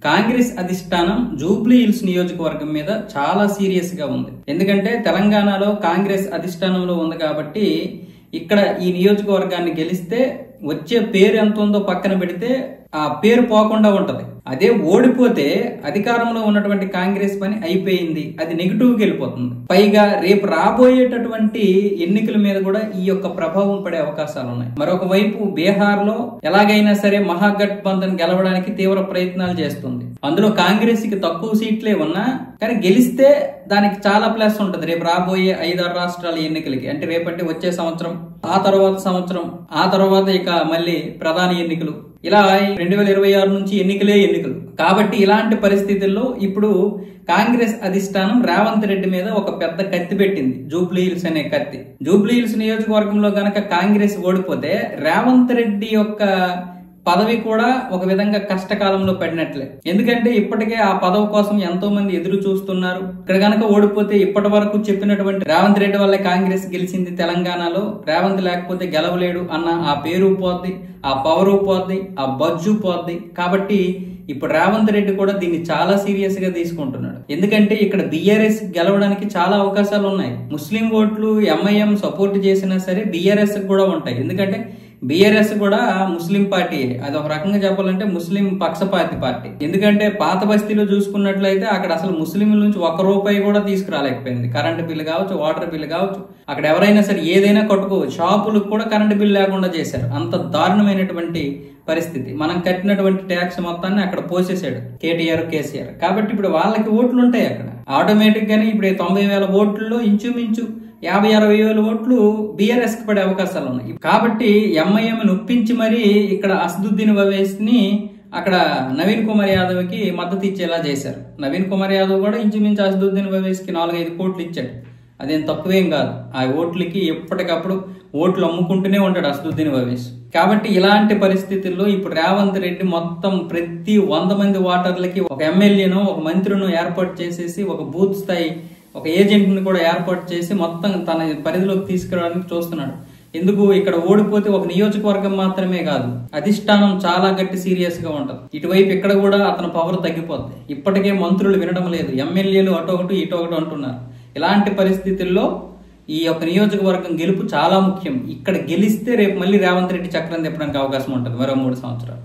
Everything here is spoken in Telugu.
కాంగ్రెస్ అధిష్టానం జూబ్లీ హిల్స్ నియోజకవర్గం మీద చాలా సీరియస్ గా ఉంది. ఎందుకంటే తెలంగాణలో కాంగ్రెస్ అధిష్టానంలో ఉంది కాబట్టి ఇక్కడ ఈ నియోజకవర్గాన్ని గెలిస్తే వచ్చే పేరు ఎంత ఉందో పక్కన పెడితే ఆ పేరు పోకుండా ఉంటది. అదే ఓడిపోతే అధికారంలో ఉన్నటువంటి కాంగ్రెస్ పని అయిపోయింది, అది నెగిటివ్కి వెళ్ళిపోతుంది. పైగా రేపు రాబోయేటటువంటి ఎన్నికల మీద కూడా ఈ యొక్క ప్రభావం పడే అవకాశాలు ఉన్నాయి. మరొక వైపు బీహార్ లో ఎలాగైనా సరే మహాగఠబంధన్ గెలవడానికి తీవ్ర ప్రయత్నాలు చేస్తుంది. అందులో కాంగ్రెస్ కి తక్కువ సీట్లే ఉన్నా కానీ గెలిస్తే దానికి చాలా ప్లస్ ఉంటది రేపు రాబోయే 5-6 రాష్ట్రాల ఎన్నికలకి. అంటే రేపంటే వచ్చే సంవత్సరం, ఆ తర్వాత సంవత్సరం, ఆ తర్వాత ఇక మళ్ళీ ప్రధాన ఎన్నికలు, ఇలా 2026 నుంచి ఎన్నికలే ఎన్నికలు. కాబట్టి ఇలాంటి పరిస్థితుల్లో ఇప్పుడు కాంగ్రెస్ అధిష్టానం రేవంత్ రెడ్డి మీద ఒక పెద్ద కత్తి పెట్టింది, జూబ్లీ హిల్స్ అనే కత్తి. జూబ్లీ హిల్స్ నియోజకవర్గంలో గనక కాంగ్రెస్ ఓడిపోతే రేవంత్ రెడ్డి యొక్క పదవి కూడా ఒక విధంగా కష్టకాలంలో పడినట్లే. ఎందుకంటే ఇప్పటికే ఆ పదవి కోసం ఎంతో మంది ఎదురు చూస్తున్నారు. ఇక్కడ గనక ఓడిపోతే ఇప్పటి వరకు చెప్పినటువంటి రేవంత్ రెడ్డి వల్లే కాంగ్రెస్ గెలిచింది తెలంగాణలో, రేవంత్ లేకపోతే గెలవలేడు అన్న ఆ పేరు పోద్ది, ఆ పవరు పోద్ది, ఆ బజ్జు పోద్ది. కాబట్టి ఇప్పుడు రేవంత్ రెడ్డి కూడా దీన్ని చాలా సీరియస్ గా తీసుకుంటున్నాడు. ఎందుకంటే ఇక్కడ బీఆర్ఎస్ గెలవడానికి చాలా అవకాశాలు ఉన్నాయి. ముస్లిం ఓట్లు ఎంఐఎం సపోర్ట్ చేసినా సరే బీఆర్ఎస్ కూడా ఉంటాయి. ఎందుకంటే బీఆర్ఎస్ కూడా ముస్లిం పార్టీ, అది ఒక రకంగా చెప్పాలంటే ముస్లిం పక్షపాతి పార్టీ. ఎందుకంటే పాత బస్తీలో చూసుకున్నట్లయితే అక్కడ అసలు ముస్లింల నుంచి ₹1 కూడా తీసుకురాలేకపోయింది. కరెంటు బిల్లు కావచ్చు, వాటర్ బిల్లు కావచ్చు, అక్కడ ఎవరైనా సరే ఏదైనా కట్టుకోవచ్చు. షాపులకు కూడా కరెంటు బిల్లు లేకుండా చేశారు. అంత దారుణమైనటువంటి పరిస్థితి. మనం కట్టినటువంటి ట్యాక్స్ మొత్తాన్ని అక్కడ పోసేసాడు కేసీఆర్. కాబట్టి ఇప్పుడు వాళ్ళకి ఓట్లు ఉంటాయి అక్కడ ఆటోమేటిక్ గానీ. ఇప్పుడు 90,000 ఓట్లలో ఇంచుమించు 50-60 వేల ఓట్లు బీఆర్ఎస్ కి పడే అవకాశాలు ఉన్నాయి. కాబట్టి ఎంఐఎం ఒప్పించి మరి ఇక్కడ అసదుద్దీన్ ఓవైసీ ని అక్కడ నవీన్ కుమార్ యాదవ్ కి మద్దతు ఇచ్చేలా చేశారు. నవీన్ కుమార్ యాదవ్ కూడా ఇంచుమించు అసదుద్దీన్ ఓవైసీకి 4-5 కోట్లు ఇచ్చాడు. అదేం తక్కువేం కాదు. ఆ ఓట్లకి ఎప్పటికప్పుడు ఓట్లు అమ్ముకుంటూనే ఉంటాడు అసదుద్దీన్ ఓవైసీ. కాబట్టి ఇలాంటి పరిస్థితుల్లో ఇప్పుడు రేవంత్ రెడ్డి మొత్తం ప్రతి 100 మంది ఓటర్లకి ఒక ఎమ్మెల్యేను, ఒక మంత్రిను ఏర్పాటు చేసేసి ఒక బూత్ స్థాయి ఒక ఏజెంట్ ని కూడా ఏర్పాటు చేసి మొత్తం తన పరిధిలోకి తీసుకురావడానికి చూస్తున్నాడు. ఎందుకు ఇక్కడ ఓడిపోతే ఒక నియోజకవర్గం మాత్రమే కాదు, అధిష్టానం చాలా గట్టి సీరియస్ గా ఉంటది. ఇటువైపు ఇక్కడ కూడా అతని పవర్ తగ్గిపోద్ది. ఇప్పటికే మంత్రులు వినడం లేదు, ఎమ్మెల్యేలు అటొకటి ఇటొకటి అంటున్నారు. ఇలాంటి పరిస్థితుల్లో ఈ యొక్క నియోజకవర్గం గెలుపు చాలా ముఖ్యం. ఇక్కడ గెలిస్తే రేపు మళ్ళీ రేవంత్ రెడ్డి చక్రం తిప్పడానికి అవకాశం ఉంటుంది మరో 3 సంవత్సరాలు.